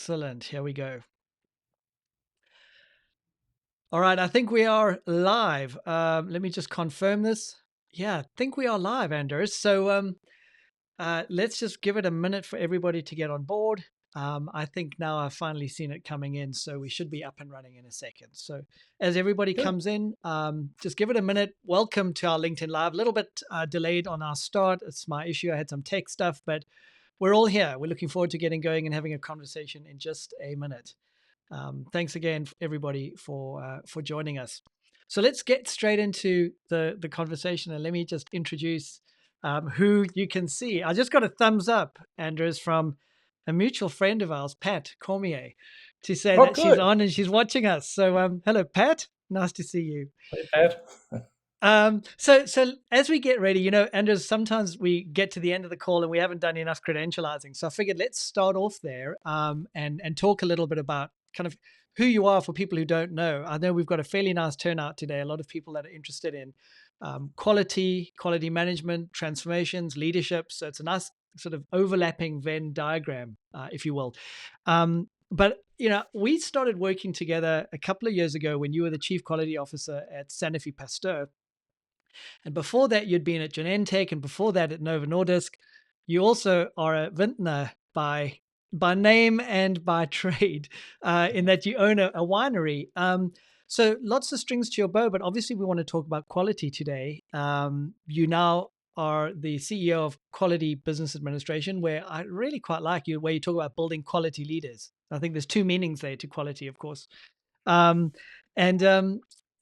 Excellent. Here we go. All right. I think we are live. Let me just confirm this. Yeah, I think we are live, Anders. So let's just give it a minute for everybody to get on board. I think now I've finally seen it coming in, so we should be up and running in a second. So as everybody Good. comes in, just give it a minute. Welcome to our LinkedIn Live. A little bit delayed on our start. It's my issue. I had some tech stuff, but we're all here. We're looking forward to getting going and having a conversation in just a minute. Thanks again, everybody, for joining us. So let's get straight into the conversation, and let me just introduce who you can see. I just got a thumbs up, Anders, from a mutual friend of ours, Pat Cormier, to say Oh, that she's good. on and she's watching us. So hello, Pat. Nice to see you. Hey, Pat. So as we get ready, Anders, sometimes we get to the end of the call and we haven't done enough credentializing. So I figured let's start off there and talk a little bit about kind of who you are for people who don't know. I know we've got a fairly nice turnout today. A lot of people that are interested in quality management, transformations, leadership. So it's a nice sort of overlapping Venn diagram, if you will. But we started working together a couple of years ago when you were the chief quality officer at Sanofi Pasteur. And before that, you'd been at Genentech, and before that at Novo Nordisk. You also are a vintner by name and by trade, in that you own a winery. So lots of strings to your bow, but obviously we want to talk about quality today. You now are the CEO of Quality Business Administration, where I really quite like you, where you talk about building quality leaders. I think there's two meanings there to quality, of course. Um, and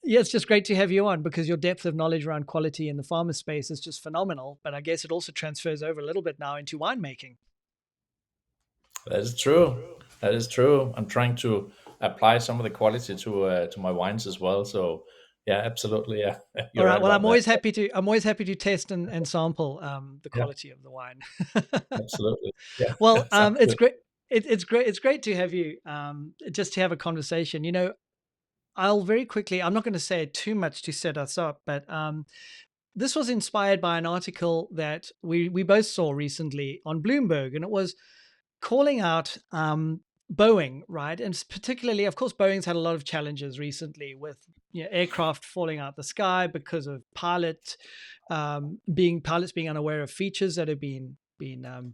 yeah, it's just great to have you on because your depth of knowledge around quality in the pharma space is just phenomenal. But I guess it also transfers over a little bit now into winemaking. That is true. That is true. I'm trying to apply some of the quality to my wines as well. So yeah, absolutely. Yeah, All you're right. right Well, about that. I'm always happy to test and sample the Yeah, quality of the wine. absolutely. Yeah, Well, sounds it's good. great. It's great. It's great to have you just to have a conversation. I'll very quickly. I'm not going to say too much to set us up, but this was inspired by an article that we both saw recently on Bloomberg, and it was calling out Boeing, right? And particularly, of course, Boeing's had a lot of challenges recently with aircraft falling out the sky because of pilots being unaware of features that have been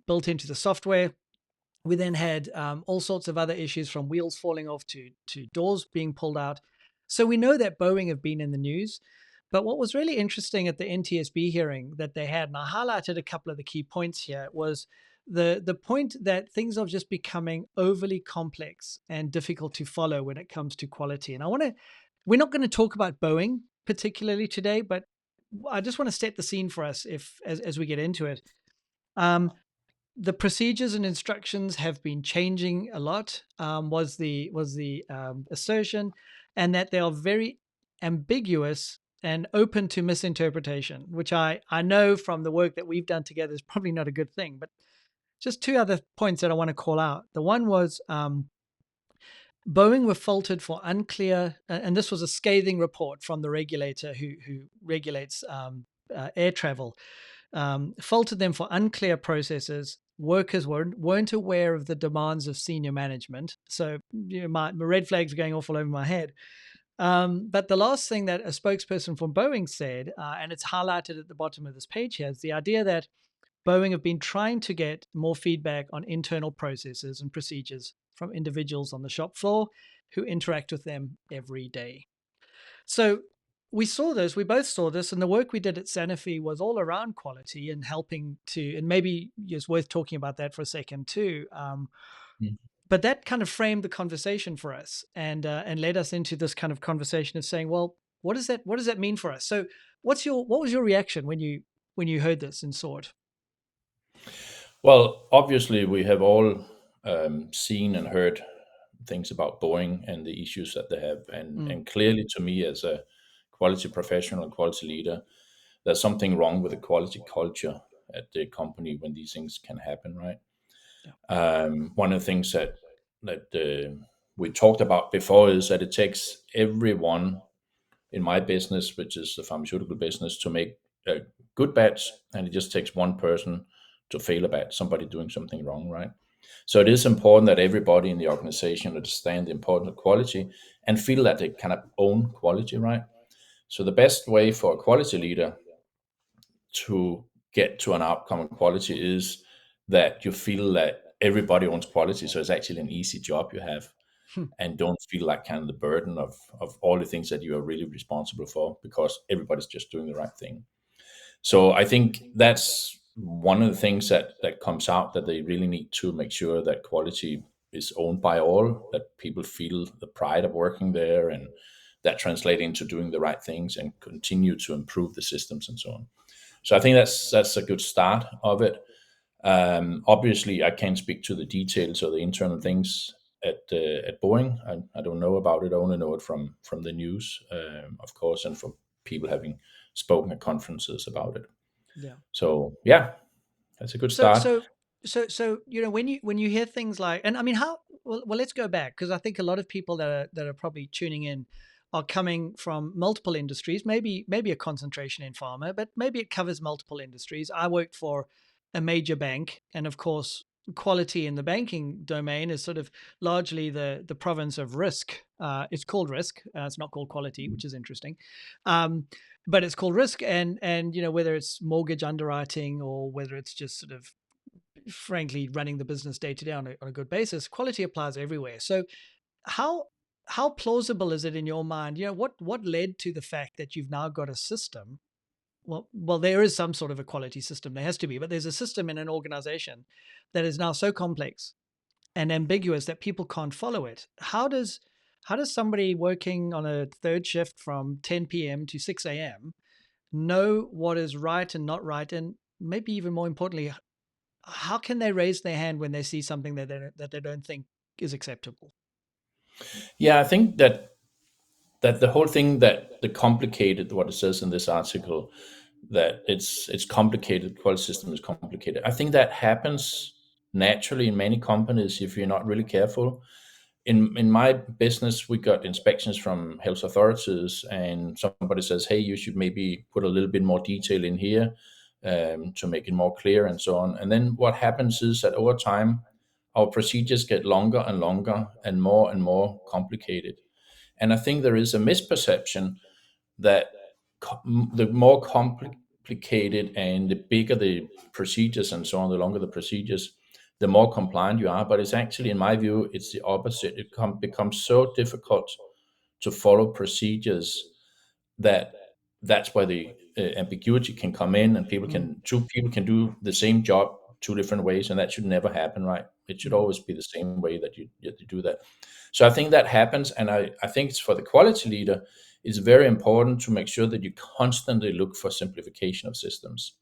built into the software. We then had all sorts of other issues, from wheels falling off to doors being pulled out. So we know that Boeing have been in the news. But what was really interesting at the NTSB hearing that they had, and I highlighted a couple of the key points here, was the point that things are just becoming overly complex and difficult to follow when it comes to quality. And we're not going to talk about Boeing particularly today, but I just want to set the scene for us as we get into it. The procedures and instructions have been changing a lot, was the assertion, and that they are very ambiguous and open to misinterpretation, which I know from the work that we've done together is probably not a good thing. But just two other points that I want to call out. The one was Boeing were faulted for unclear, and this was a scathing report from the regulator who regulates air travel. Faulted them for unclear processes. Workers weren't aware of the demands of senior management. So my red flags are going off all over my head. But the last thing that a spokesperson from Boeing said, and it's highlighted at the bottom of this page here, is the idea that Boeing have been trying to get more feedback on internal processes and procedures from individuals on the shop floor who interact with them every day. So we both saw this, and the work we did at Sanofi was all around quality and helping to, and maybe it's worth talking about that for a second too. Mm. But that kind of framed the conversation for us and led us into this kind of conversation of saying, well, what does that mean for us? So what was your reaction when you heard this and saw it? Well, obviously, we have all seen and heard things about Boeing and the issues that they have, Mm, and clearly, to me, as a quality professional and quality leader, there's something wrong with the quality culture at the company when these things can happen, right? yeah. One of the things that we talked about before is that it takes everyone in my business, which is the pharmaceutical business, to make a good batch, and it just takes one person to fail a batch, somebody doing something wrong, right? So it is important that everybody in the organization understand the importance of quality and feel that they kind of own quality, right? So the best way for a quality leader to get to an outcome of quality is that you feel that everybody owns quality. So it's actually an easy job you have, Hmm. and don't feel like kind of the burden of all the things that you are really responsible for, because everybody's just doing the right thing. So I think that's one of the things that comes out, that they really need to make sure that quality is owned by all, that people feel the pride of working there, and that translate into doing the right things and continue to improve the systems and so on. So I think that's a good start of it. Obviously, I can't speak to the details or the internal things at Boeing. I don't know about it. I only know it from the news, of course, and from people having spoken at conferences about it. Yeah. So yeah, that's a good So start. so so when you hear things like, and I mean, how well, let's go back, because I think a lot of people that are probably tuning in are coming from multiple industries, maybe a concentration in pharma, but maybe it covers multiple industries. I worked for a major bank, and of course, quality in the banking domain is sort of largely the province of risk. It's called risk. It's not called quality, which is interesting. Um, but it's called risk, and whether it's mortgage underwriting or whether it's just sort of frankly running the business day to day on a good basis, quality applies everywhere. So how how plausible is it in your mind? What led to the fact that you've now got a system? Well, there is some sort of a quality system. There has to be, but there's a system in an organization that is now so complex and ambiguous that people can't follow it. How does somebody working on a third shift from 10 p.m. to 6 a.m. know what is right and not right, and maybe even more importantly, how can they raise their hand when they see something that they don't think is acceptable? Yeah, I think that the whole thing, that the complicated, what it says in this article, that it's complicated, quality system is complicated. I think that happens naturally in many companies if you're not really careful. In my business, we got inspections from health authorities, and somebody says, "Hey, you should maybe put a little bit more detail in here to make it more clear," and so on. And then what happens is that over time, our procedures get longer and longer and more complicated. And I think there is a misperception that the more complicated and the bigger the procedures and so on, the longer the procedures, the more compliant you are. But it's actually, in my view, it's the opposite. It becomes so difficult to follow procedures that that's where the ambiguity can come in, and Mm, two people can do the same job two different ways, and that should never happen, right? It should mm, always be the same way that you do that. So I think that happens, and I think it's for the quality leader, it's very important to make sure that you constantly look for simplification of systems.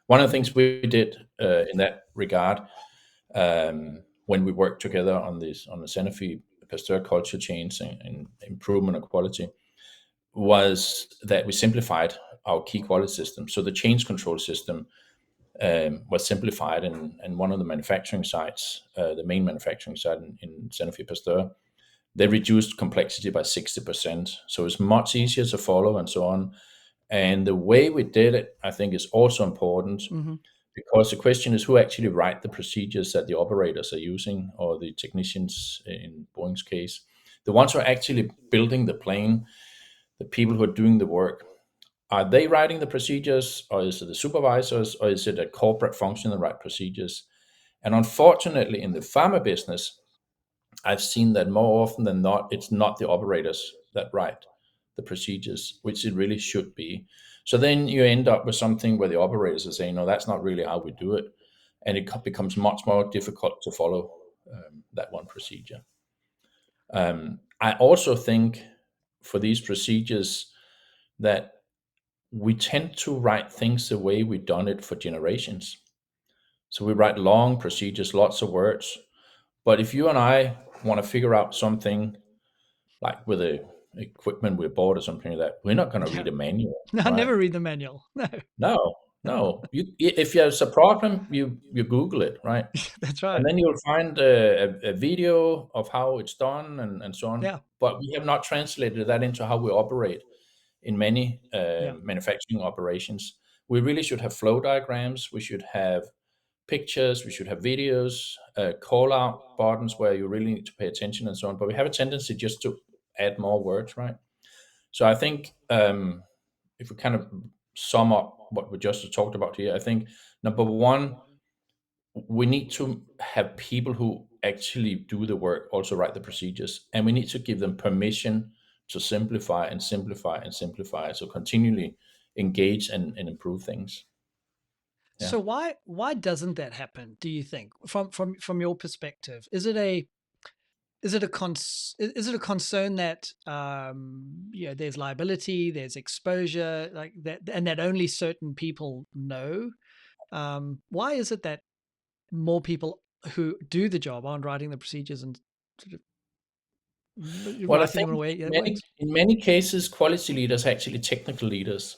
One of the mm, things we did in that regard, when we worked together on the Sanofi Pasteur culture change and improvement of quality, was that we simplified our key quality system. So the change control system was simplified, and one of the manufacturing sites, the main manufacturing site in Sanofi Pasteur, they reduced complexity by 60%. So it's much easier to follow and so on. And the way we did it, I think, is also important, mhm, because the question is who actually write the procedures that the operators are using, or the technicians in Boeing's case. The ones who are actually building the plane, the people who are doing the work, are they writing the procedures, or is it the supervisors, or is it a corporate function that write procedures? And unfortunately, in the pharma business, I've seen that more often than not, it's not the operators that write the procedures, which it really should be. So then you end up with something where the operators are saying, no, that's not really how we do it. And it becomes much more difficult to follow that one procedure. I also think for these procedures that we tend to write things the way we've done it for generations. So we write long procedures, lots of words. But if you and I want to figure out something, like with the equipment we bought or something like that, we're not going to yeah. read a manual, No, I right? never read the manual. No, No, no. If there's a problem, you Google it, right? that's And right. then you'll find a video of how it's done, and so on. Yeah, But we have not translated that into how we operate in many yeah, manufacturing operations. We really should have flow diagrams. We should have pictures, we should have videos, call out buttons where you really need to pay attention and so on. But we have a tendency just to add more words, right? So I think if we kind of sum up what we just talked about here, I think number one, we need to have people who actually do the work also write the procedures, and we need to give them permission to simplify and simplify and simplify. So continually engage and improve things. Yeah. So why doesn't that happen? Do you think, from your perspective, is it a concern that there's liability, there's exposure like that, and that only certain people know? Why is it that more people who do the job aren't writing the procedures and sort of Well, I writing them think in a way in that many works? in many cases, quality leaders are actually technical leaders,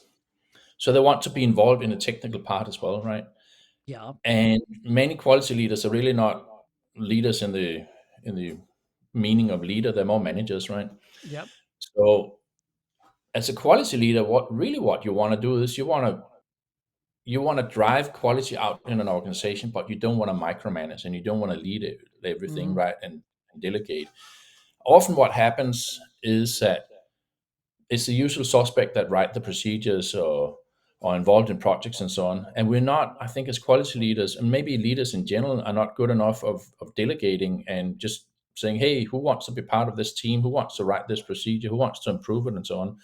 so they want to be involved in the technical part as well, right? Yeah. And many quality leaders are really not leaders in the meaning of leader. They're more managers, right? Yep. So as a quality leader, what you want to do is you want to drive quality out in an organization, but you don't want to micromanage and you don't want to lead everything, Mm. right? And delegate. Often, what happens is that it's the usual suspect that write the procedures or are involved in projects and so on. And we're not, I think, as quality leaders and maybe leaders in general, are not good enough of delegating and just saying, hey, who wants to be part of this team? Who wants to write this procedure? Who wants to improve it and so on?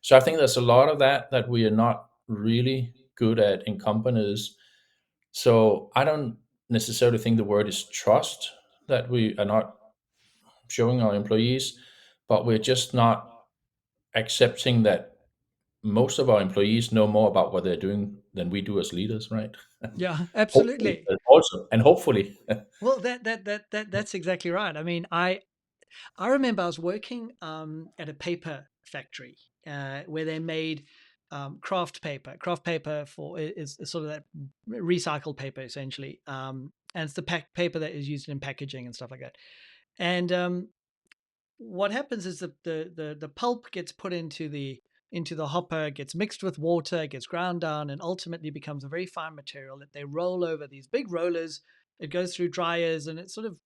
So I think there's a lot of that we are not really good at in companies. So I don't necessarily think the word is trust that we are not showing our employees, but we're just not accepting that most of our employees know more about what they're doing than we do as leaders, right? Yeah, Hopefully, absolutely. also, and hopefully, Well, that's exactly right. I mean, I remember I was working at a paper factory where they made craft paper. Craft paper is sort of that recycled paper essentially, and it's the paper that is used in packaging and stuff like that. And what happens is that the pulp gets put into the hopper, gets mixed with water, gets ground down, and ultimately becomes a very fine material that they roll over these big rollers. It goes through dryers, and it's sort of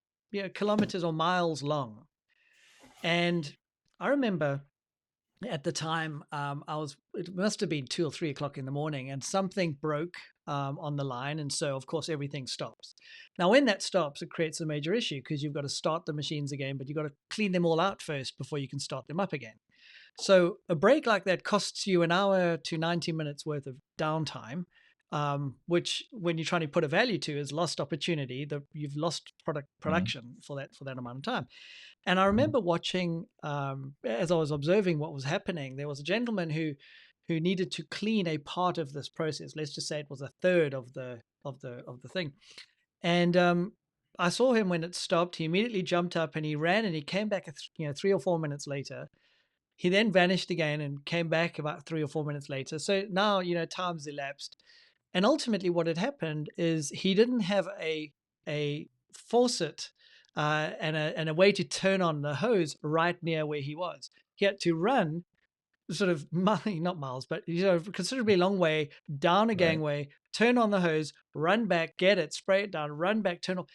kilometers or miles long. And I remember at the time, it must have been 2 or 3 o'clock in the morning, and something broke on the line. And so, of course, everything stops. Now, when that stops, it creates a major issue because you've got to start the machines again, but you've got to clean them all out first before you can start them up again. So, a break like that costs you an hour to 90 minutes worth of downtime. Which, when you're trying to put a value to, is lost opportunity. You've lost mm, production for that amount of time. And I remember watching, as I was observing what was happening, there was a gentleman who needed to clean a part of this process. Let's just say it was a third of the thing. And I saw him when it stopped. He immediately jumped up and he ran and he came back, 3 or 4 minutes later. He then vanished again and came back about 3 or 4 minutes later. So now, time's elapsed. And ultimately, what had happened is he didn't have a faucet and a way to turn on the hose right near where he was. He had to run sort of not miles, but considerably long way down a right, gangway, turn on the hose, run back, get it, spray it down, run back, turn on.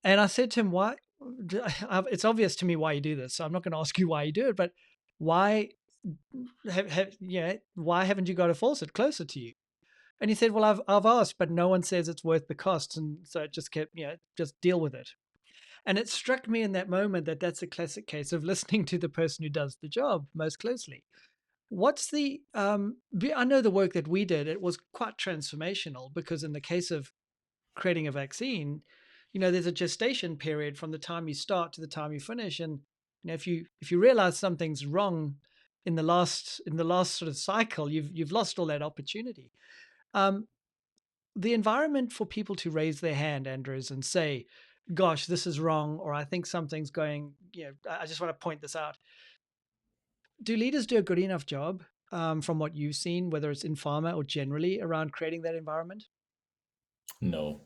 And I said to him, "Why? It's obvious to me why you do this. So I'm not going to ask you why you do it, but why why haven't you got a faucet closer to you?" And he said, "Well, I've asked, but no one says it's worth the cost, and so it just kept, just deal with it." And it struck me in that moment that that's a classic case of listening to the person who does the job most closely. What's the I know the work that we did, it was quite transformational because in the case of creating a vaccine, there's a gestation period from the time you start to the time you finish. And if you realize something's wrong in the last sort of cycle, you've lost all that opportunity. Um, the environment for people to raise their hand, Andrews, and say, "Gosh, this is wrong," or "I think something's going," I just want to point this out. Do leaders do a good enough job, from what you've seen, whether it's in pharma or generally, around creating that environment? no,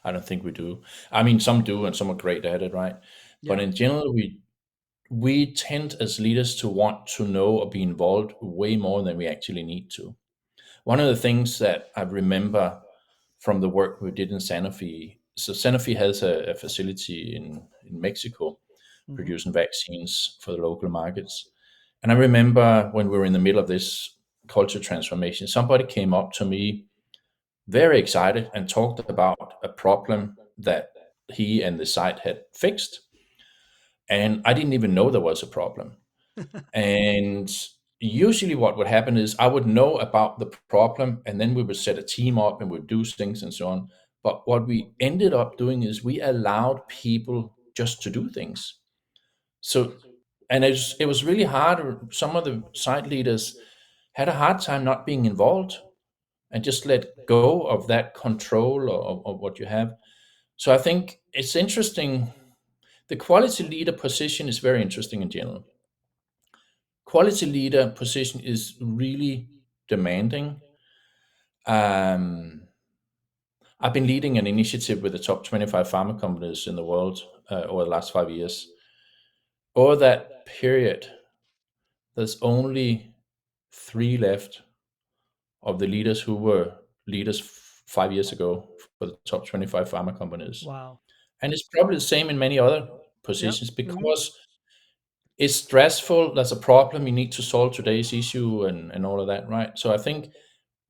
I don't think we do. I mean, some do, and some are great at it, right? But Yeah. in general, we tend as leaders to want to know or be involved way more than we actually need to. One of the things that I remember from the work we did in Sanofi. So Sanofi has a facility in Mexico Hmm. producing vaccines for the local markets. And I remember when we were in the middle of this culture transformation, somebody came up to me very excited and talked about a problem that he and the site had fixed. And I didn't even know there was a problem. And usually, what would happen is I would know about the problem, and then we would set a team up and would do things and so on. But what we ended up doing is we allowed people just to do things. So, and it was really hard. Some of the site leaders had a hard time not being involved and just let go of that control of what you have. So I think it's interesting. The quality leader position is very interesting in general. Quality leader position is really demanding. Um, I've been leading an initiative with the top 25 pharma companies in the world over the last 5 years. Over that period, there's only three left of the leaders who were leaders 5 years ago for the top 25 pharma companies. Wow. And it's probably the same in many other Yep. positions Hmm. because it's stressful. There's a problem. You need to solve today's issue and all of that, right? So I think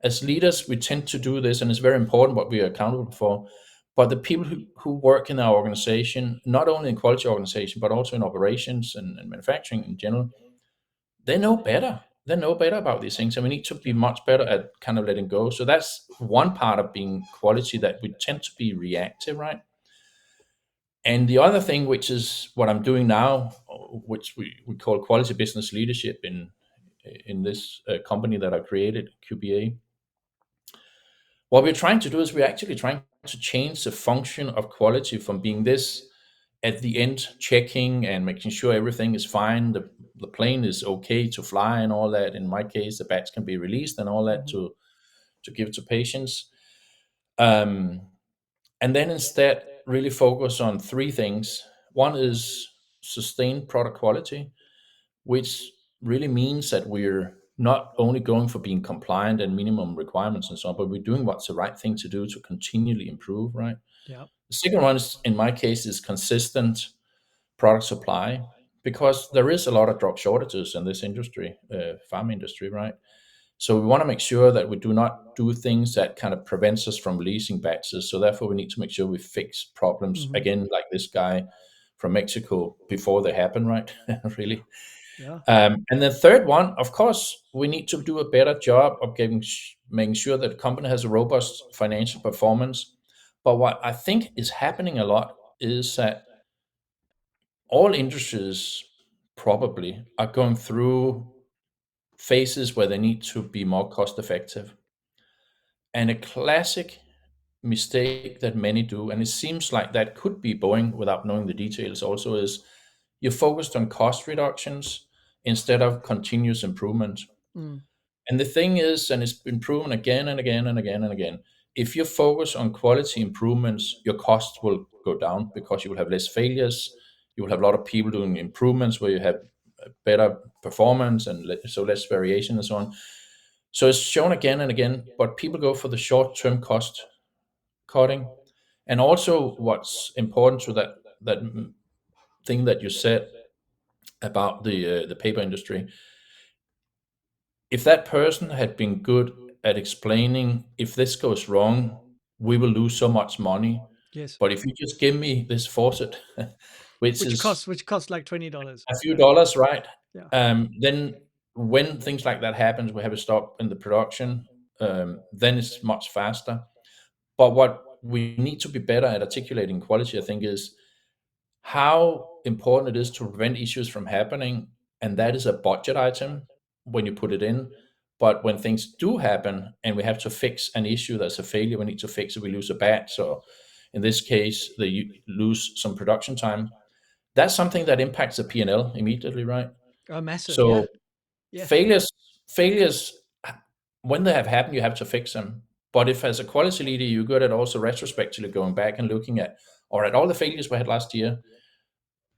as leaders, we tend to do this, and it's very important what we are accountable for. But the people who work in our organization, not only in quality organization, but also in operations and manufacturing in general, they know better. They know better about these things, and we need to be Yeah. much better at kind of letting go. So that's one part of being quality, that we tend to be reactive, right? And the other thing, which is what I'm doing now, which we call quality business leadership in this company that I created, QBA. What we're trying to do is we're actually trying to change the function of quality from being this at the end, checking and making sure everything is fine, the plane is okay to fly and all that. In my case, the batch can be released and all that Hmm. to give to patients. Um, and then instead, really focus on three things. One is sustained product quality, which really means that we're not only going for being compliant and minimum requirements and so on, but we're doing what's the right thing to do to continually improve, right? Yep. The second one is, in my case, is consistent product supply, because there is a lot of drug shortages in this industry, pharma industry, right? So we want to make sure that we do not do things that kind of prevents us from releasing batches. So therefore, we need to make sure we fix problems Hmm. again, like this guy from Mexico, before they happen, right? Really. Yeah. And the third one, of course, we need to do a better job of making sure that the company has a robust financial performance. But what I think is happening a lot is that all industries probably are going through phases where they need to be more cost effective. And a classic mistake that many do, and it seems like that could be Boeing without knowing the details also, is you're focused on cost reductions instead of continuous improvement. Mm. And the thing is, and it's been proven again and again and again and again, if you focus on quality improvements, your costs will go down because you will have less failures. You will have a lot of people doing improvements where you have better performance and so less variation and so on. So it's shown again and again, but people go for the short-term cost cutting. And also, what's important to that thing that you said about the paper industry, if that person had been good at explaining, if this goes wrong, we will lose so much money. Yes. But if you just give me this faucet, which Which is costs like $20. a few Yeah. dollars, right? Yeah. Then when things like that happens, we have a stop in the production. Then it's much faster. But what we need to be better at articulating quality, I think, is how important it is to prevent issues from happening. And that is a budget item when you put it in. But when things do happen and we have to fix an issue that's a failure, we need to fix it, we lose a batch. So in this case, they lose some production time. That's something that impacts the P&L immediately, right? Oh, massive. Yeah. So Yes. failures, when they have happened, you have to fix them. But if as a quality leader, you're good at also retrospectively going back and looking at, all right, all the failures we had last year,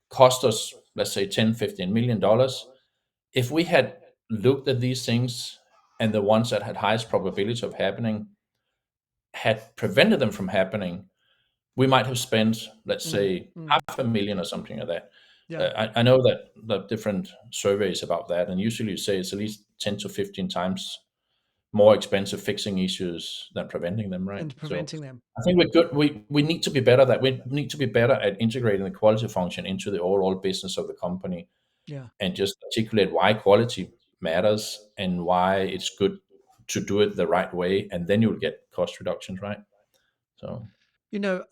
cost us, let's say, 10, $15 million. If we had looked at these things and the ones that had highest probability of happening, had prevented them from happening, we might have spent, let's Mm, say, mm, 500,000 or something like that. yeah. I know that the different surveys about that, and usually you say it's at least 10 to 15 times more expensive fixing issues than preventing them, right? And So preventing them. I think we're good. We need to be better at that. We need to be better at integrating the quality function into the overall business of the company Yeah. and just articulate why quality matters and why it's good to do it the right way, and then you'll get cost reductions, right? So You know,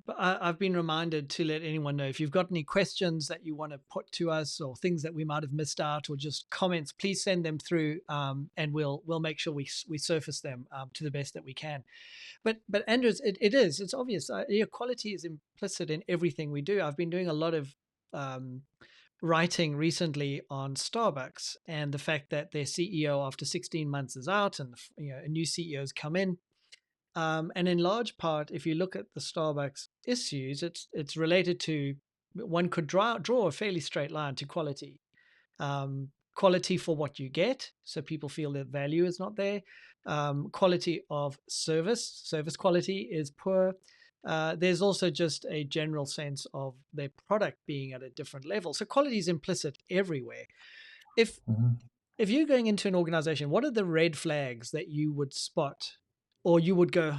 I've been reminded to let anyone know if you've got any questions that you want to put to us, or things that we might have missed out, or just comments, please send them through, and we'll make sure we surface them to the best that we can. But Andrews, it's obvious. Quality is implicit in everything we do. I've been doing a lot of um, writing recently on Starbucks and the fact that their CEO after 16 months is out, and a new CEO's come in. And in large part, if you look at the Starbucks issues, it's related to, one could draw a fairly straight line to quality. Quality for what you get, so people feel that value is not there. Quality of service quality is poor. There's also just a general sense of their product being at a different level. So quality is implicit everywhere. If mhm. if you're going into an organization, what are the red flags that you would spot, or you would go,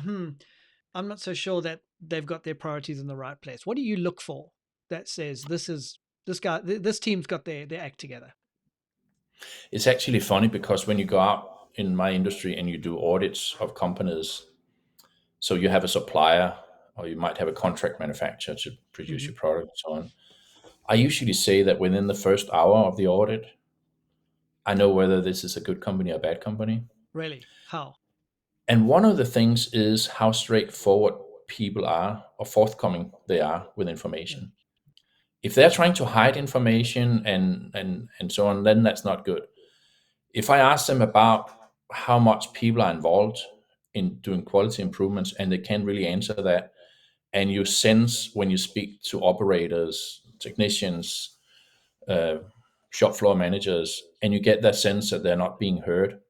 I'm not so sure that they've got their priorities in the right place? What do you look for that says this team's got their act together? It's actually funny because when you go out in my industry and you do audits of companies, so you have a supplier or you might have a contract manufacturer to produce Hmm. your product and so on. I usually say that within the first hour of the audit, I know whether this is a good company or a bad company. Really? How? And one of the things is how straightforward people are or forthcoming they are with Yeah. information. If they're trying to hide information and so on, then that's not good. If I ask them about how much people are involved in doing quality improvements and they can't really answer that, and you sense when you speak to operators, technicians, uh, shop floor managers, and you get that sense that they're not being heard,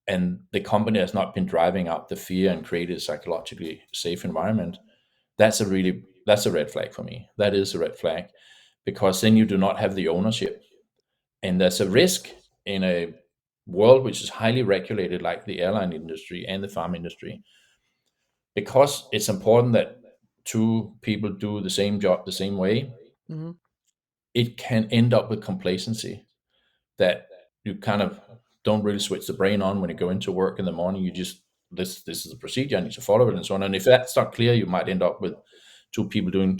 and the company has not been driving out the fear and created a psychologically safe environment, that's a red flag for me. That is a red flag because then you do not have the ownership, and there's a risk in a world which is highly regulated, like the airline industry and the farm industry, because it's important that two people do the same job the same way. Hmm. It can end up with complacency that you kind of don't really switch the brain on when you go into work in the morning. You just this is the procedure, I need to follow it and so on. And if that's not clear, you might end up with two people doing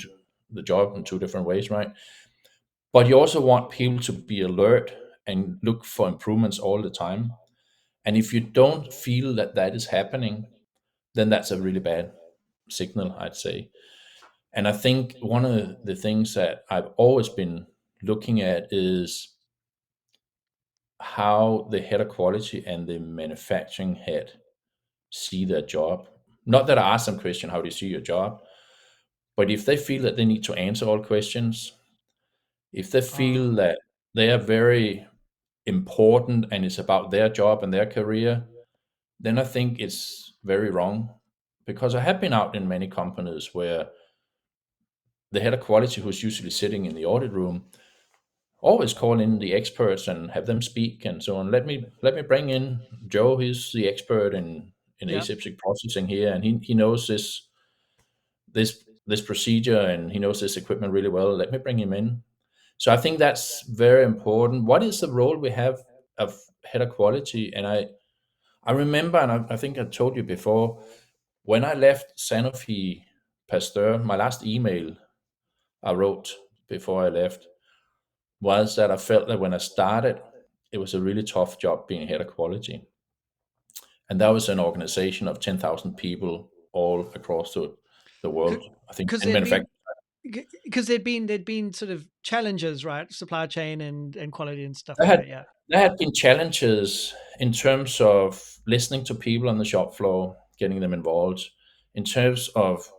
the job in two different ways, right? But you also want people to be alert and look for improvements all the time. And if you don't feel that that is happening, then that's a really bad signal, I'd say. And I think one of the things that I've always been looking at is how the head of quality and the manufacturing head see their job. Not that I ask them question, how do you see your job? But if they feel that they need to answer all questions, if they Ah, feel that they are very important and it's about their job and their career, then I think it's very wrong. Because I have been out in many companies where the head of quality, who's usually sitting in the audit room, always call in the experts and have them speak and so on. Let me bring in Joe. He's the expert in yeah. aseptic processing here, and he knows this procedure and he knows this equipment really well. Let me bring him in. So I think that's very important. What is the role we have of head of quality? And I remember, and I think I told you before, when I left Sanofi Pasteur, my last email I wrote before I left was that I felt that when I started, it was a really tough job being head of quality. And that was an organization of 10,000 people all across the world. I think Because 10 there'd manufacturers. been because there'd been sort of challenges, right? Supply chain and quality and stuff There like had, that. Yeah. there had been challenges in terms of listening to people on the shop floor, getting them involved, in terms of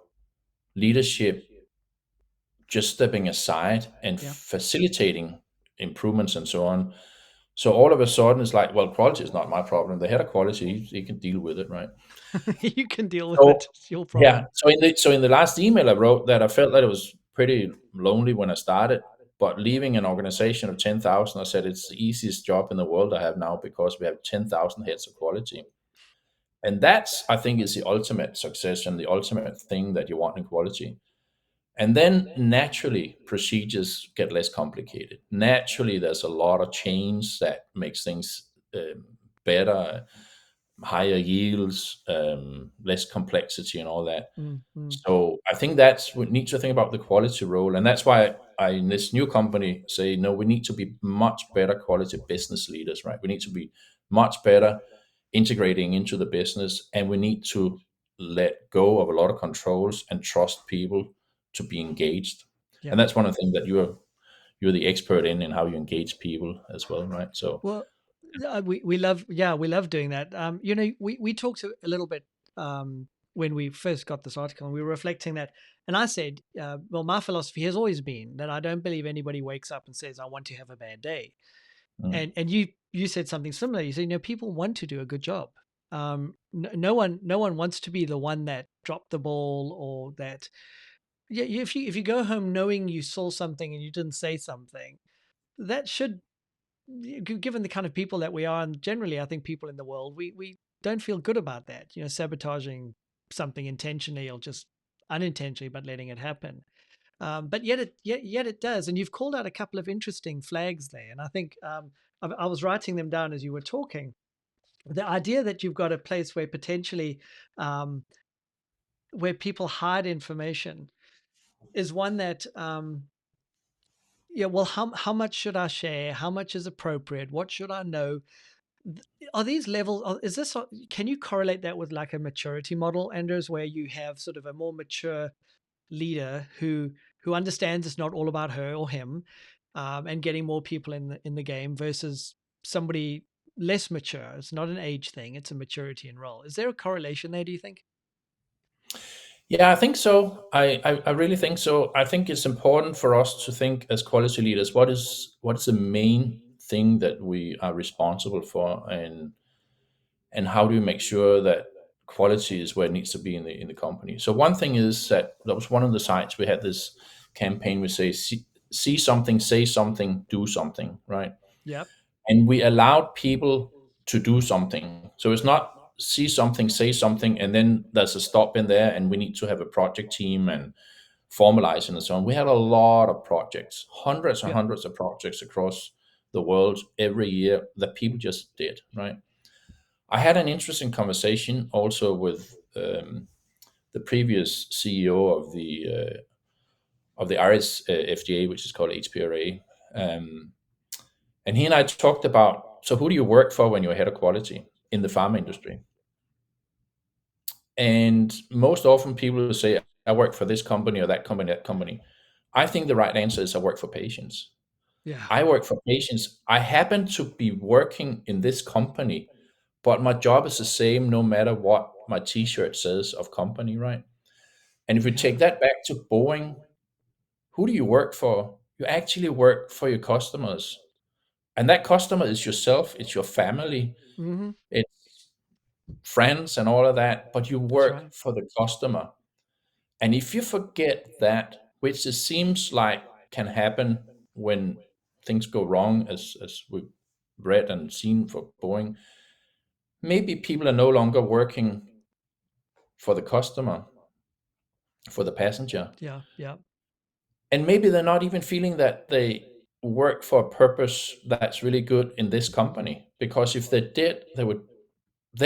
leadership just stepping aside and Yeah. facilitating improvements and so on. So all of a sudden, it's like, well, quality is not my problem. The head of quality, he can deal with it, right? You can deal with So it. It's your yeah, problem. so in the last email I wrote, that I felt that it was pretty lonely when I started, but leaving an organization of 10,000, I said it's the easiest job in the world I have now, because we have 10,000 heads of quality. And that's, I think, is the ultimate success and the ultimate thing that you want in quality. And then naturally, procedures get less complicated. Naturally, there's a lot of change that makes things better, higher yields, less complexity, and all that. Mm, mm. So I think that's we need to think about the quality role, and that's why I in this new company say no. We need to be much better quality business leaders, right? We need to be much better integrating into the business, and we need to let go of a lot of controls and trust people to be engaged. And Yeah. that's one of the things that you're the expert in how you engage people as well, right? So Well, we love, yeah, we love doing that. We talked a little bit when we first got this article, and we were reflecting that, and I said, well, my philosophy has always been that I don't believe anybody wakes up and says I want to have a bad day. mm, And you said something similar. You said, people want to do a good job. No one wants to be the one that dropped the ball, or that, yeah. If you go home knowing you saw something and you didn't say something, that should, given the kind of people that we are, and generally I think people in the world, we don't feel good about that, sabotaging something intentionally or just unintentionally, but letting it happen. But yet it does. And you've called out a couple of interesting flags there, and I think, I was writing them down as you were talking. The idea that you've got a place where potentially, um, where people hide information, is one that, yeah, well, how much should I share? How much is appropriate? What should I know? Are these levels? Is this? Can you correlate that with like a maturity model, Anders, where you have sort of a more mature leader who understands it's not all about her or him, and getting more people in the game, versus somebody less mature? It's not an age thing; it's a maturity and role. Is there a correlation there? Do you think? yeah, I think so. I really think so. I think it's important for us to think as quality leaders, what is the main thing that we are responsible for, and how do we make sure that quality is where it needs to be in the company. So one thing is that was one of the sites we had this campaign. We say see something, say something, do something, right? Yep. And we allowed people to do something. So it's not see something, say something, and then there's a stop in there, and we need to have a project team and formalize and so on. We had a lot of projects, hundreds and Yep. hundreds of projects across the world every year that people just did, right? I had an interesting conversation also with the previous CEO of the Irish FDA, which is called HPRA, and he and I talked about, so who do you work for when you're head of quality in the pharma industry? And most often people will say, I work for this company or that company, that company. I think the right answer is I work for patients. Yeah. I work for patients. I happen to be working in this company, but my job is the same no matter what my t-shirt says of company, right? And if we take Yeah. that back to Boeing, who do you work for? You actually work for your customers. And that customer is yourself, it's your family, Hmm. it's friends and all of that, but you That's work right. for the customer. And if you forget that, which it seems like can happen when things go wrong, as we've read and seen for Boeing, maybe people are no longer working for the customer, for the passenger. Yeah. Yeah. And maybe they're not even feeling that they work for a purpose that's really good in this company. Because if they did, they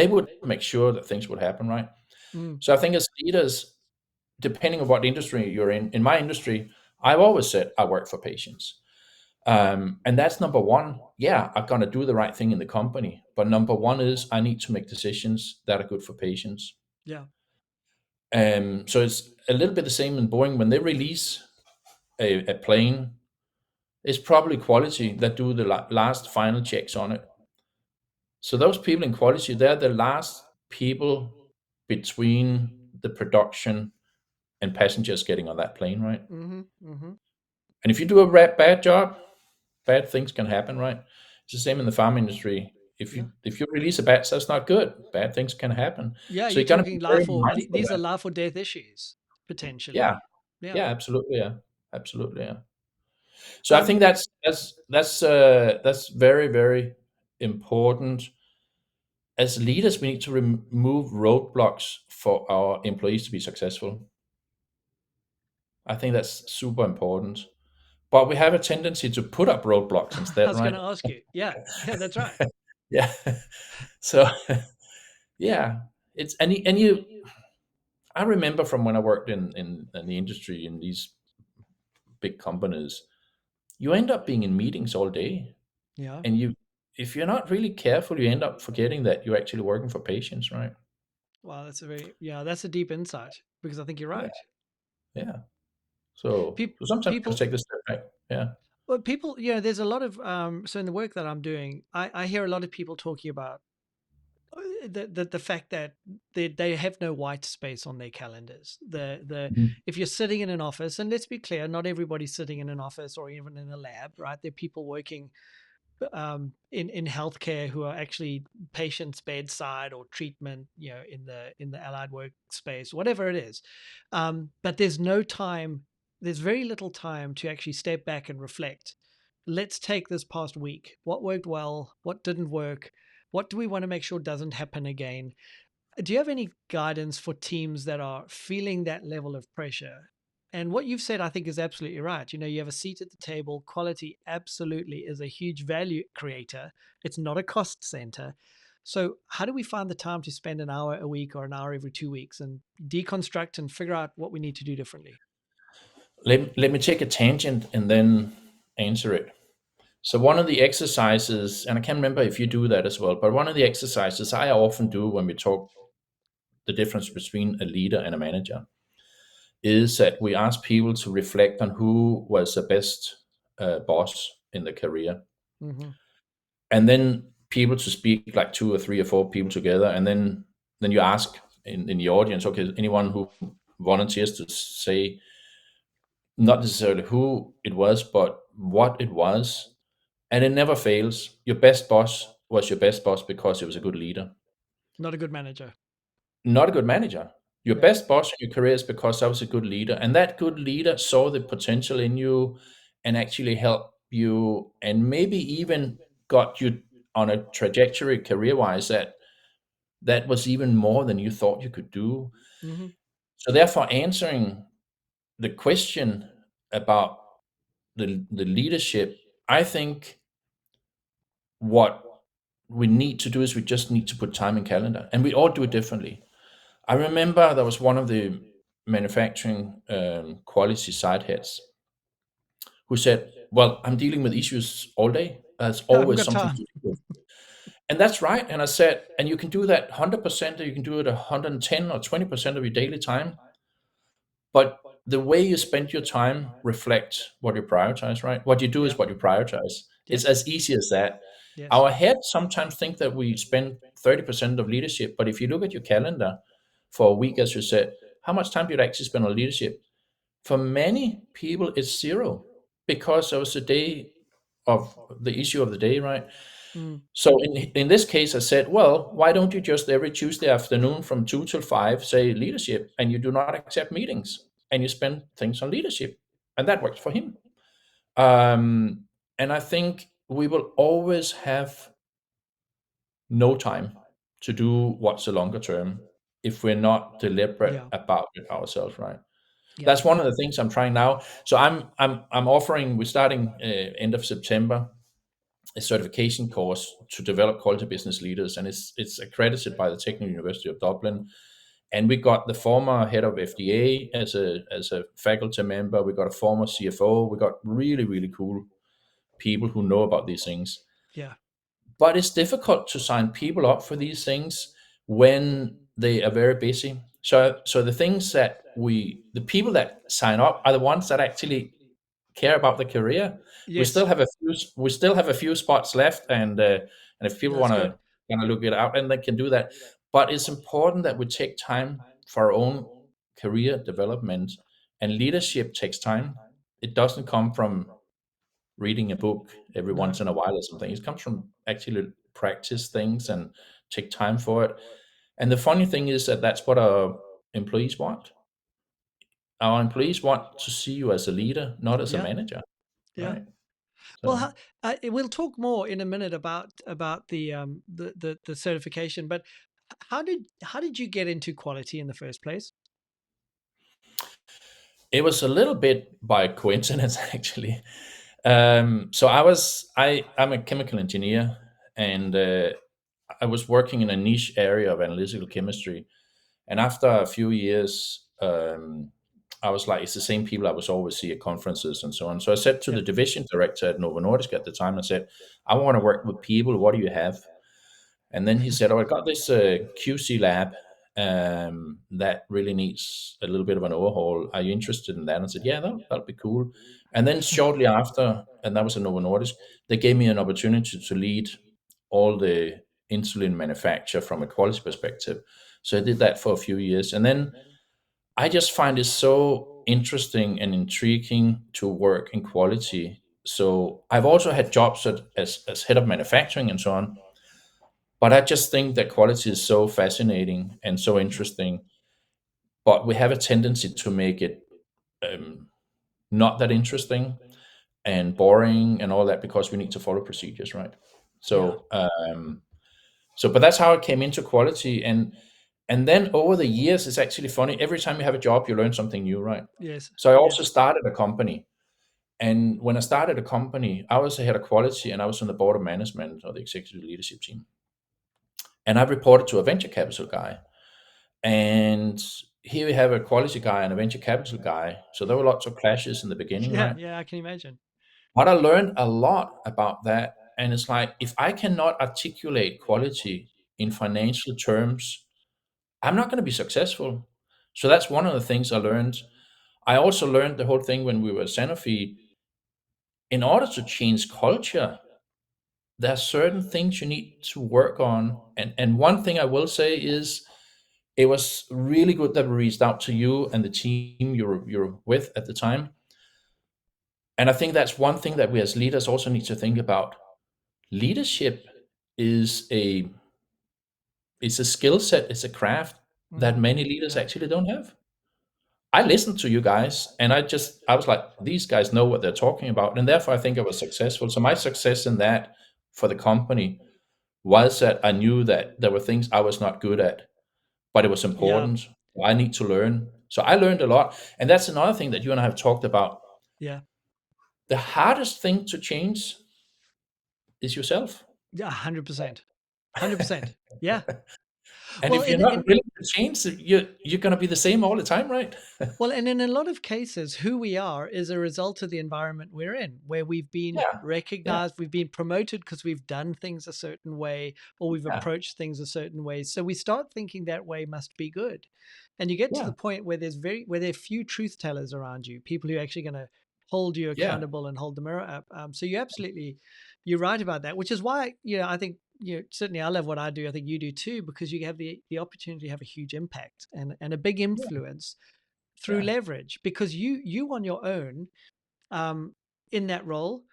would make sure that things would happen, right? Mm. So I think as leaders, depending on what industry you're in my industry, I've always said I work for patients. And that's number one. Yeah, I'm going to do the right thing in the company. But number one is I need to make decisions that are good for patients. Yeah. So it's a little bit the same in Boeing. When they release a plane, it's probably quality that do the last final checks on it. So those people in quality, they're the last people between the production and passengers getting on that plane, right? Hmm. Hmm. And if you do a bad job, bad things can happen, right? It's the same in the pharma industry. Yeah. If you release a batch, that's not good. Bad things can happen. Yeah, So you're you got to be talking very life or mindful of these are that. life or death issues Yeah, potentially. Yeah. yeah, absolutely, yeah, absolutely, yeah. So I think Um, that's very very important. As leaders, we need to remove roadblocks for our employees to be successful. I think that's super important. But we have a tendency to put up roadblocks I instead, was going right? to ask you. Yeah. Yeah, that's right. Yeah. So yeah, it's and you. I remember from when I worked in the industry in these big companies, you end up being in meetings all day, Yeah. and you if you're not really careful, you end up forgetting that you're actually working for patients, right? Wow, that's a deep insight because I think you're Yeah, right. yeah. So People, sometimes you have to people, take a step back. Yeah. well, people, there's a lot of, so in the work that I'm doing, I hear a lot of people talking about the fact that they have no white space on their calendars. Mhm. If you're sitting in an office, and let's be clear, not everybody's sitting in an office or even in a lab, right? There are people working in healthcare who are actually patients bedside or treatment, in the allied workspace, whatever it is. But there's no time. There's very little time to actually step back and reflect. Let's take this past week. What worked well? What didn't work? What do we want to make sure doesn't happen again? Do you have any guidance for teams that are feeling that level of pressure? And what you've said, I think, is absolutely right. You have a seat at the table. Quality absolutely is a huge value creator. It's not a cost center. So, how do we find the time to spend an hour a week or an hour every 2 weeks and deconstruct and figure out what we need to do differently? Let me take a tangent and then answer it. So one of the exercises, and I can't remember if you do that as well, but one of the exercises I often do when we talk the difference between a leader and a manager is that we ask people to reflect on who was the best boss in the career, Hmm. and then people to speak like two or three or four people together, and then you ask in the audience, okay, anyone who volunteers to say not necessarily who it was, but what it was, and it never fails. Your best boss was your best boss because he was a good leader, Not a good manager. not a good manager. Your Yeah. best boss in your career is because I was a good leader, and that good leader saw the potential in you and actually helped you, and maybe even got you on a trajectory career-wise that was even more than you thought you could do. Hmm. So therefore, answering the question about the leadership, I think what we need to do is we just need to put time in calendar, and we all do it differently. I remember there was one of the manufacturing quality side heads who said, "Well, I'm dealing with issues all day. There's I haven't always got something time. to do." And that's right. And I said, and you can do that 100%, or you can do it 110 or 20% of your daily time. But the way you spend your time reflects what you prioritize, right? What you do is Yeah. what you prioritize. It's Yes. as easy as that. Yes. Our heads sometimes think that we spend 30% of leadership, but if you look at your calendar for a week, as you said, how much time do you actually spend on leadership? For many people, it's zero because it was the day of the issue of the day, right? Mm. So in this case, I said, well, why don't you just every Tuesday afternoon from 2 till 5 say leadership, and you do not accept meetings, and you spend things on leadership, and that works for him. And I think we will always have no time to do what's the longer term if we're not deliberate Yeah. about it ourselves, right? Yeah. That's one of the things I'm trying now. So I'm offering. We're starting end of September a certification course to develop quality business leaders, and it's accredited by the Technical University of Dublin. And we got the former head of FDA as a faculty member. We got a former CFO. We got really really cool people who know about these things. Yeah. But it's difficult to sign people up for these things when they are very busy. So the things that the people that sign up are the ones that actually care about the career. Yes. We still have a few spots left, and if people That's want good. to look it out, and they can do that. But it's important that we take time for our own career development, and leadership takes time. It doesn't come from reading a book every No. once in a while or something. It comes from actually practice things and take time for it. And the funny thing is that that's what our employees want. Our employees want to see you as a leader, not as a Yeah. manager, Yeah. right? Well, So we'll talk more in a minute about the certification. But how did you get into quality in the first place? it was a little bit by coincidence, actually. So I'm a chemical engineer, and I was working in a niche area of analytical chemistry. And after a few years, I was like, it's the same people I was always see at conferences and so on. So I said to Yeah. the division director at Novo Nordisk at the time, I said, I want to work with people. What do you have? And then he said, "Oh, I got this QC lab that really needs a little bit of an overhaul. Are you interested in that?" And I said, "Yeah, that'll be cool." And then shortly after, and that was in Novo Nordisk, they gave me an opportunity to lead all the insulin manufacture from a quality perspective. So I did that for a few years, and then I just find it so interesting and intriguing to work in quality. So I've also had jobs as head of manufacturing and so on, but I just think that quality is so fascinating and so Yeah. interesting. But we have a tendency to make it um, not that interesting and boring and all that because we need to follow procedures, right? Yeah. So, but that's how I came into quality, and then over the years, it's actually funny. Every time you have a job, you learn something new, right? Yes. So I also Yes. started a company, and when I started a company, I was the head of quality, and I was on the board of management or the executive leadership team, and I reported to a venture capital guy. And here we have a quality guy and a venture capital guy. So there were lots of clashes in the beginning, Yeah. right? Yeah. I can imagine. But I learned a lot about that. And it's like, if I cannot articulate quality in financial terms, I'm not going to be successful. So that's one of the things I learned. I also learned the whole thing when we were at Sanofi. In order to change culture, there are certain things you need to work on. And one thing I will say is, it was really good that we reached out to you and the team you're with at the time. And I think that's one thing that we as leaders also need to think about. Leadership is a skill set, it's a craft that Hmm. many leaders Yeah. actually don't have. I listened to you guys and I was like, these guys know what they're talking about. And therefore I think I was successful. So my success in that for the company was that I knew that there were things I was not good at, but it was Yeah. important. I need to learn. So I learned a lot. And that's another thing that you and I have talked about. Yeah. The hardest thing to change is yourself. Yeah. 100%. 100%. Yeah. And Well, if you're not willing to change, you're going to be the same all the time, right? and in a lot of cases, who we are is a result of the environment we're in, where we've been Yeah, yeah, recognized, we've been promoted because we've done things a certain way, or we've yeah, approached things a certain way. So we start thinking that way must be good. And you get to the yeah, point where where there are few truth tellers around you, people who are actually going to hold you yeah, accountable and hold the mirror up. So you're right about that, which is why, I think, certainly I love what I do. I think you do too, because you have the opportunity to have a huge impact and a big yeah, influence through yeah, leverage, because you on your own, um, in that role,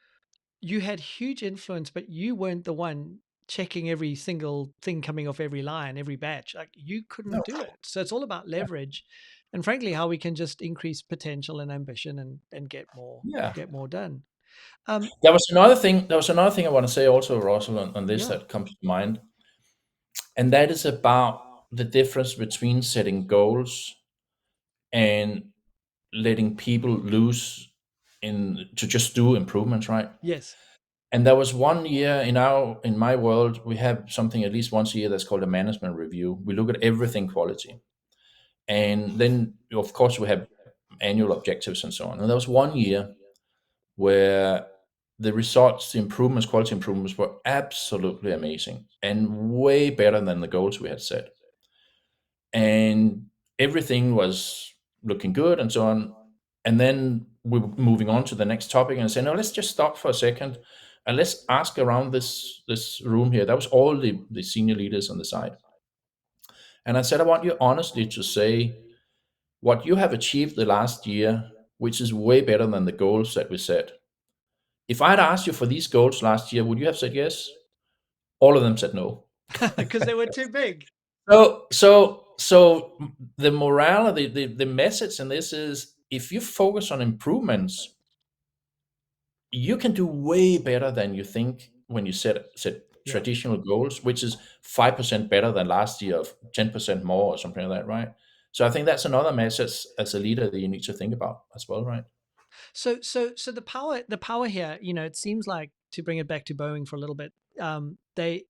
you had huge influence, but you weren't the one checking every single thing coming off every line, every batch. Like, you couldn't no, do it. So it's all about yeah, leverage, and frankly, how we can just increase potential and ambition and yeah. get more done. Um, There was another thing I want to say also, Russell, on this yeah. that comes to mind, and that is about the difference between setting goals and letting people loose in to just do improvements, right? Yes. And there was one year in my world, we have something at least once a year that's called a management review. We look at everything quality. And then of course we have annual objectives and so on. And there was one year where the results, the improvements, quality improvements were absolutely amazing and way better than the goals we had set. And everything was looking good and so on. And then we were moving on to the next topic and saying, no, let's just stop for a second and let's ask around this room here. That was all the senior leaders on the side. And I said, I want you honestly to say what you have achieved the last year, which is way better than the goals that we set. if I had asked you for these goals last year, would you have said yes? All of them said no. Because they were too big. So the morale, the message in this is, if you focus on improvements, you can do way better than you think when you set Yeah. traditional goals, which is 5% better than last year, of 10% more or something like that, right? So I think that's another message as a leader that you need to think about as well, right? So the power here, it seems like, to bring it back to Boeing for a little bit, they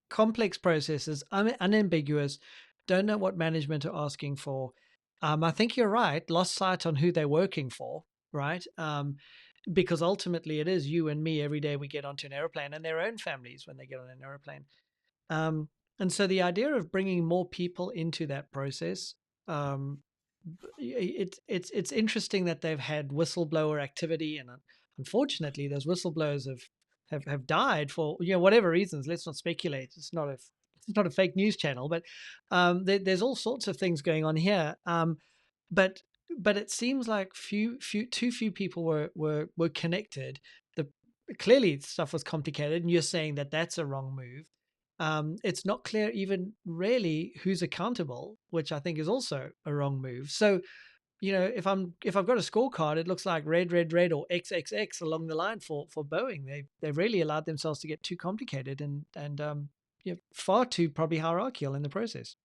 complex processes, unambiguous, don't know what management are asking for. I think you're right. Lost sight on who they're working for, right? Because ultimately it is you and me every day we get onto an airplane, and their own families when they get on an airplane. Um, and so the idea of bringing more people into that process, um, it's interesting that they've had whistleblower activity, and unfortunately, those whistleblowers have died for whatever reasons. Let's not speculate. It's not a fake news channel, but there's all sorts of things going on here. But but it seems like too few people were connected. The Clearly stuff was complicated, and you're saying that that's a wrong move. It's not clear even really who's accountable, which I think is also a wrong move. So, if I've got a scorecard, it looks like red, red, red, or XXX along the line for Boeing. They've really allowed themselves to get too complicated, and far too probably hierarchical in the process.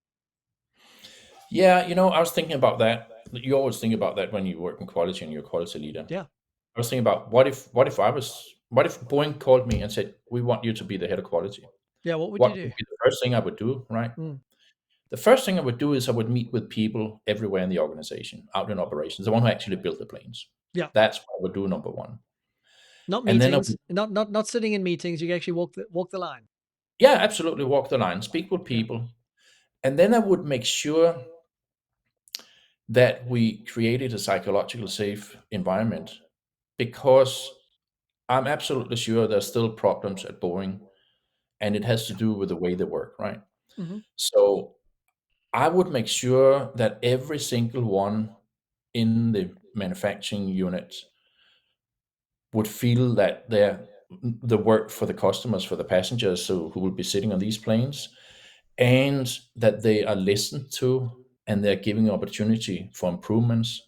Yeah, I was thinking about that. You always think about that when you work in quality and you're a quality leader. Yeah. I was thinking about, what if Boeing called me and said, we want you to be the head of quality? Yeah. What would you What do? would be the first thing I would do, right? Mm, The first thing I would do is I would meet with people everywhere in the organization, out in operations, the one who actually built the planes. yeah. That's what I would do, number one. Not And then I meetings. would, Not sitting in meetings. You can actually walk the line. yeah, absolutely walk the line, speak with Yeah. people. And then I would make sure that we created a psychological safe environment, because I'm absolutely sure there's still problems at Boeing, and it has to Yeah. do with the way they work, right? Hmm. So I would make sure that every single one in the manufacturing unit would feel that the work for the customers, for the passengers, so who will be sitting on these planes, and that they are listened to, and they're giving opportunity for improvements.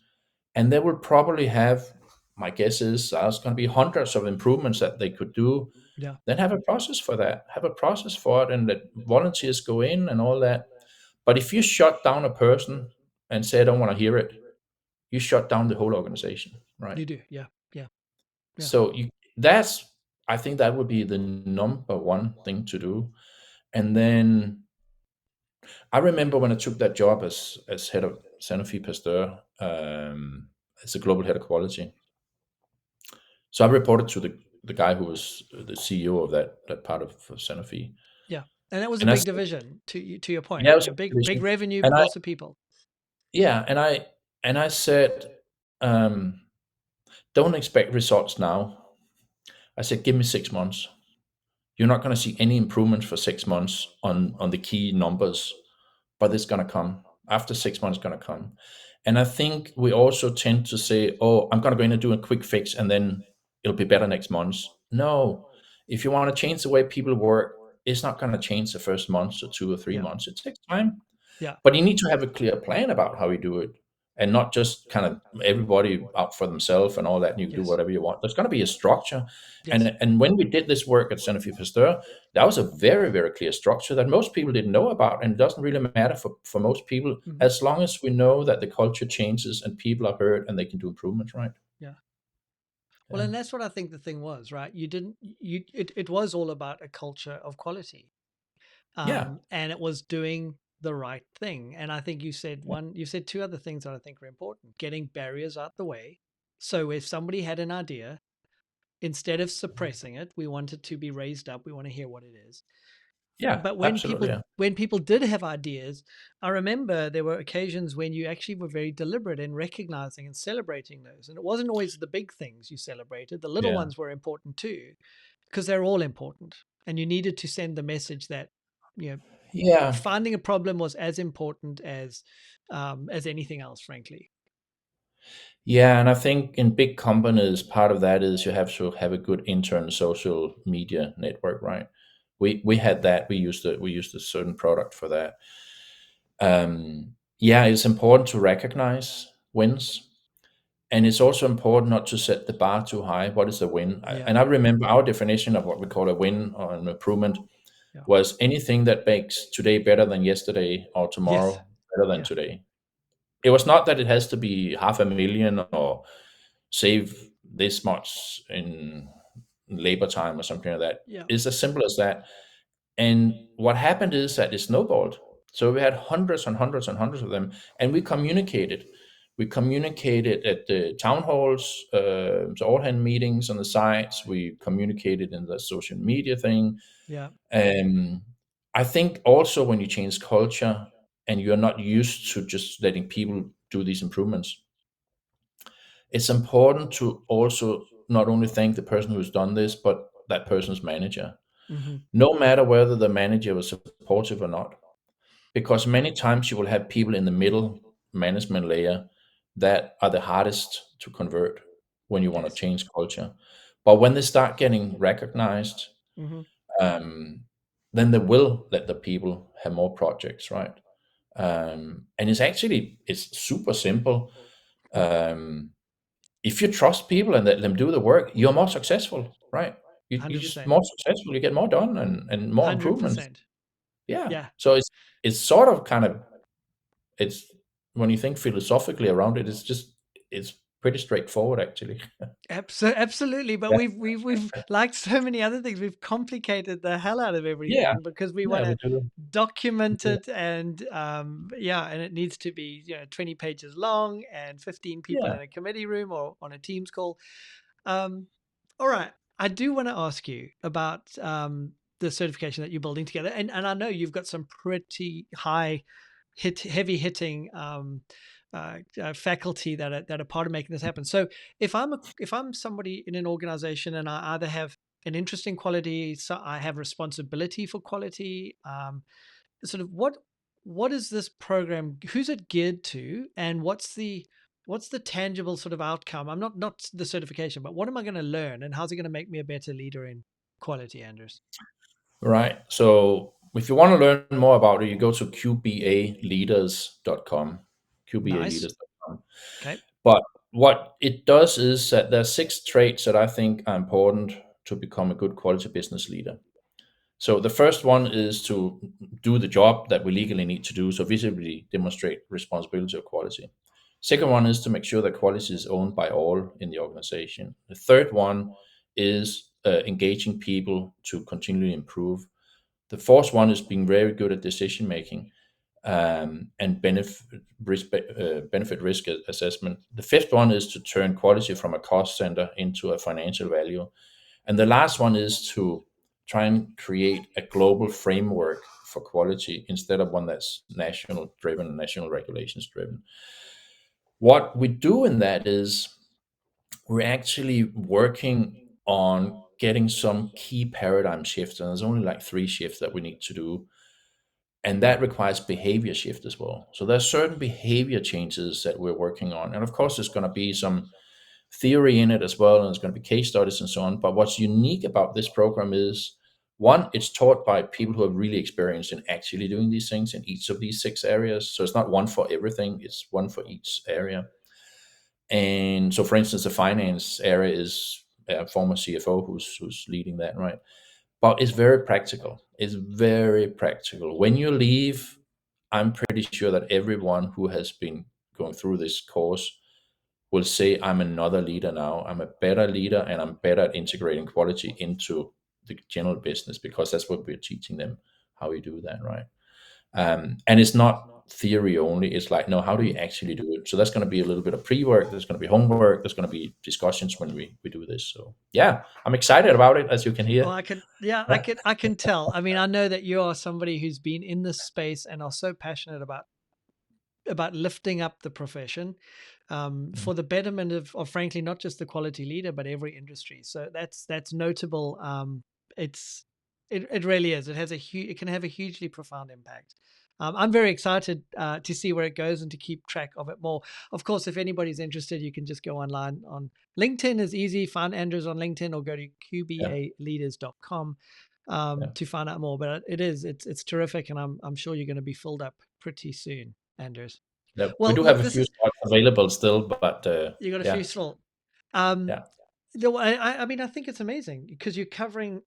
And they will probably have, my guess is there's going to be hundreds of improvements that they could do. Yeah. Then have a process for that, have a process for it, and let volunteers go in and all that. But if you shut down a person and say, I don't want to hear it, you shut down the whole organization, right? You do. Yeah. Yeah. Yeah. So that's, I think that would be the number one thing to do. And then I remember when I took that job as head of Sanofi Pasteur, as a global head of quality. So I reported to the guy who was the CEO of that part of Sanofi. Yeah. And that was a And I big said, division, to your point. yeah, it was a Big division. revenue, And I lots of people. Yeah, and I said, um, don't expect results now. I said, give me 6 months. You're not going to see any improvements for 6 months on the key numbers, but it's going to come. After 6 months, it's going to come. And I think we also tend to say, oh, I'm going to go in and do a quick fix, and then it'll be better next month. No, if you want to change the way people work, it's not going to change the first month or 2 or 3 Yeah. months. It takes time. Yeah. But you need to have a clear plan about how you do it, and not just kind of everybody out for themselves and all that, and you can do Yes. whatever you want. There's going to be a structure. Yes. And when we did this work at Sanofi Pasteur, that was a very, very clear structure that most people didn't know about. And it doesn't really matter for most people, Hmm. as long as we know that the culture changes and people are heard and they can do improvements, right? Yeah. Well, Yeah. and that's what I think the thing was, right? You didn't, you, it was all about a culture of quality. Yeah. And it was doing the right thing. And I think you said two other things that I think are important: getting barriers out the way. So if somebody had an idea, instead of suppressing it, we want it to be raised up. We want to hear what it is. Yeah. But Absolutely. Yeah. when people did have ideas, I remember there were occasions when you actually were very deliberate in recognizing and celebrating those. And it wasn't always the big things you celebrated. The little Yeah. ones were important too, because they're all important. And you needed to send the message that, you know, Yeah. finding a problem was as important as anything else, frankly. Yeah, and I think in big companies, part of that is you have to have a good internal social media network, right? We had that. We used a certain product for that. Yeah, it's important to recognize wins, and it's also important not to set the bar too high. What is a win? Yeah. And I remember our definition of what we call a win or an improvement Yeah. was anything that makes today better than yesterday or Yes. tomorrow better than Yeah. today. It was not that it has to be 500,000 or save this much in labor time or something like that. Yeah. It's as simple as that. And what happened is that it snowballed. So we had hundreds and hundreds and hundreds of them, and we communicated. We communicated at the town halls, so all hand meetings on the sites. We communicated in the social media thing. Yeah. Um, I think also when you change culture and you're not used to just letting people do these improvements, it's important to also not only thank the person who's done this, but that person's manager, Hmm. no matter whether the manager was supportive or not. Because many times you will have people in the middle management layer that are the hardest to convert when you want to Yes. change culture. But when they start getting recognized, Hmm. um, then they will let the people have more projects, right? And it's super simple. Um, if you trust people and let them do the work, you're more successful, right? You're just 100%. more successful. You get more done and more improvements. 100%. Yeah. Yeah. So it's sort of kind of it's when you think philosophically around it, it's pretty straightforward actually. Absolutely, but Yeah. we've like so many other things, we've complicated the hell out of Yeah. everything because we want Yeah, we to do. We document do. it, and yeah, and it needs to be 20 pages long and 15 people Yeah. in a committee room or on a Teams call. Um, all right, I do want to ask you about the certification that you're building together, and I know you've got some pretty heavy hitting faculty that are part of making this happen. So if I'm somebody in an organization and I either have an interest in quality, so I have responsibility for quality, sort of what is this program? Who's it geared to, and what's the tangible sort of outcome? I'm not the certification, but what am I going to learn, and how's it going to make me a better leader in quality, Anders? Right. So if you want to learn more about it, you go to qbaleaders.com, Nice. qbaleaders.com. Okay. But what it does is that there are 6 traits that I think are important to become a good quality business leader. So the first one is to do the job that we legally need to do, so visibly demonstrate responsibility of quality. Second one is to make sure that quality is owned by all in the organization. The third one is engaging people to continually improve. The fourth one is being very good at decision making and benefit risk assessment. The fifth one is to turn quality from a cost center into a financial value. And the last one is to try and create a global framework for quality instead of one that's national driven, national regulations driven. What we do in that is we're actually working on getting some key paradigm shifts, and there's only like 3 shifts that we need to do, and that requires behavior shift as well. So there's certain behavior changes that we're working on, and of course there's going to be some theory in it as well, and there's going to be case studies and so on. But what's unique about this program is, one, it's taught by people who have really experienced in actually doing these things in each of these 6 areas. So it's not one for everything; it's one for each area. And so, for instance, the finance area is a former CFO who's leading that, right? But it's very practical. It's very practical. When you leave, I'm pretty sure that everyone who has been going through this course will say, I'm another leader now. I'm a better leader and I'm better at integrating quality into the general business because that's what we're teaching them, how you do that, right? And it's not theory only. It's like, no, how do you actually do it? So that's going to be a little bit of pre-work. There's going to be homework. There's going to be discussions when we do this. So yeah, I'm excited about it, as you can Oh, hear. I can, yeah, Yeah. I can tell. I mean, I know that you are somebody who's been in this space and are so passionate about lifting up the profession for the betterment of frankly not just the quality leader but every industry. So that's notable. It's it really is. It has it can have a hugely profound impact. I'm very excited to see where it goes and to keep track of it more. Of course, if anybody's interested, you can just go online on LinkedIn is easy. Find Anders on LinkedIn or go to Yeah, qbaleaders.com yeah, to find out more. But it's terrific, and I'm sure you're going to be filled up pretty soon, Anders. yeah. We Well, do have look, a this few is spots available still, but you got a yeah, few still. Um, yeah, I mean, I think it's amazing because you're covering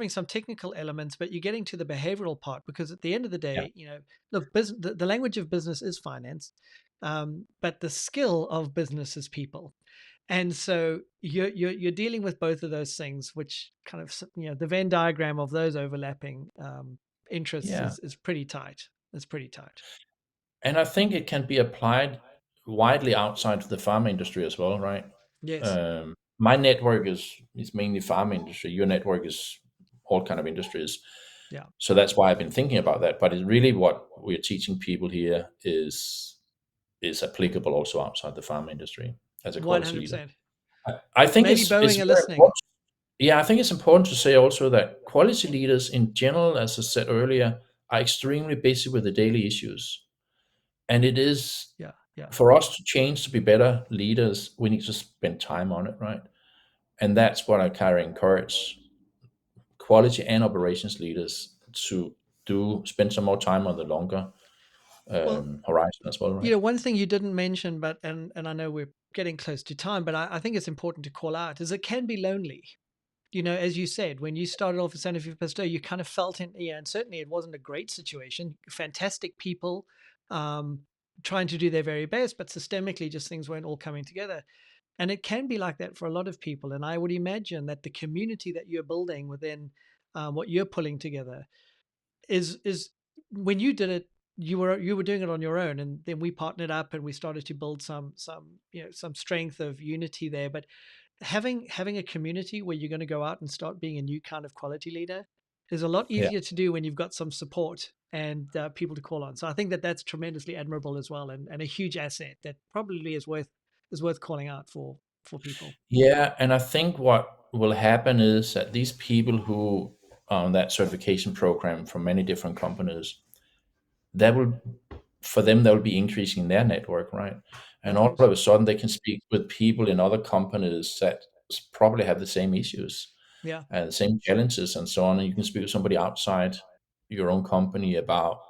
some technical elements, but you're getting to the behavioral part. Because at the end of the yeah, day, look, the language of business is finance, but the skill of business is people. And so you're dealing with both of those things, which kind of the Venn diagram of those overlapping interests yeah. is pretty tight. It's pretty tight. And I think it can be applied widely outside of the pharma industry as well, right? Yes. My network is mainly pharma industry. Your network is all kind of industries. Yeah. So that's why I've been thinking about that. But it's really what we're teaching people here is applicable also outside the pharma industry as a quality leader. 100%. I think Maybe it's Boeing are very listening. important. Yeah, I think it's important to say also that quality leaders in general, as I said earlier, are extremely busy with the daily issues. And it is Yeah. Yeah. for us to change to be better leaders, we need to spend time on it, right? And that's what I kind of encourage quality and operations leaders to do, spend some more time on the longer Well, horizon as well, right? one thing you didn't mention, but and I know we're getting close to time, but I think it's important to call out is it can be lonely. As you said, when you started off at Sanofi Pasteur, you kind of felt and certainly it wasn't a great situation. Fantastic people um, trying to do their very best, but systemically, just things weren't all coming together. And it can be like that for a lot of people. And I would imagine that the community that you're building within what you're pulling together is when you did it, you were doing it on your own, and then we partnered up and we started to build some strength of unity there. But having a community where you're going to go out and start being a new kind of quality leader is a lot Yeah. easier to do when you've got some support and people to call on. So I think that that's tremendously admirable as well, and a huge asset that probably is worth calling out for people. Yeah. And I think what will happen is that these people who are on that certification program from many different companies, that will, for them, that will be increasing their network, right? And Of all course. of a sudden they can speak with people in other companies that probably have the same issues Yeah. and the same challenges and so on. And you can speak with somebody outside your own company about,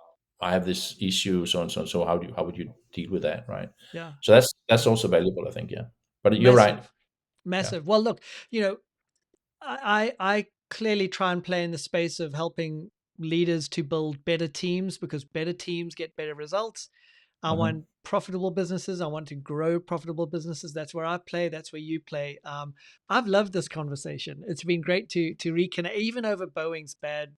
I have this issue, so and so and so. How would you deal with that, right? Yeah. So that's also valuable, I think. Yeah, but you're right. Massive. Yeah. Massive. Well, look, you know, I clearly try and play in the space of helping leaders to build better teams because better teams get better results. I Hmm. want profitable businesses. I want to grow profitable businesses. That's where I play. That's where you play. I've loved this conversation. It's been great to reconnect, even over Boeing's bad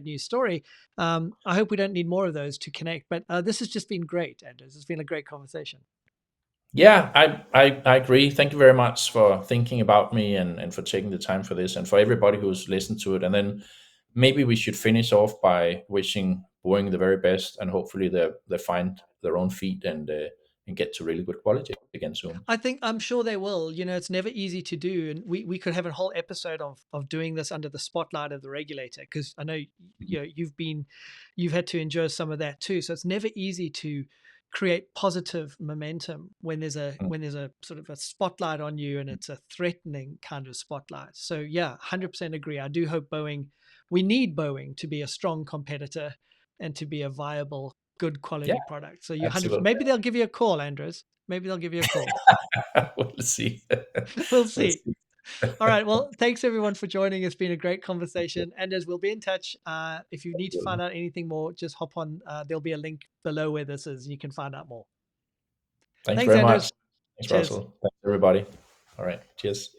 news story. I hope we don't need more of those to connect. But this has just been great, Anders. It's been a great conversation. Yeah, I agree. Thank you very much for thinking about me and for taking the time for this and for everybody who's listened to it. And then maybe we should finish off by wishing Boeing the very best and hopefully they find their own feet and get to really good quality again soon. I'm sure they will. It's never easy to do, and we could have a whole episode of doing this under the spotlight of the regulator because I know you've had to endure some of that too. So it's never easy to create positive momentum Mm. when there's a sort of a spotlight on you and it's a threatening kind of spotlight. So yeah, 100% agree. I do hope we need Boeing to be a strong competitor and to be a viable, good Yeah, quality product. So absolutely. maybe they'll give you a call, Andres. Maybe they'll give you a call. We'll see. We'll We'll see. see. All right. Well, thanks everyone for joining. It's been a great conversation. And as we'll be in touch, if you need to find out anything more, just hop on. There'll be a link below where this is. You can find out more. Thanks Thanks, very much. Anders. Thanks, Cheers. Russell. Thanks, everybody. All right. Cheers.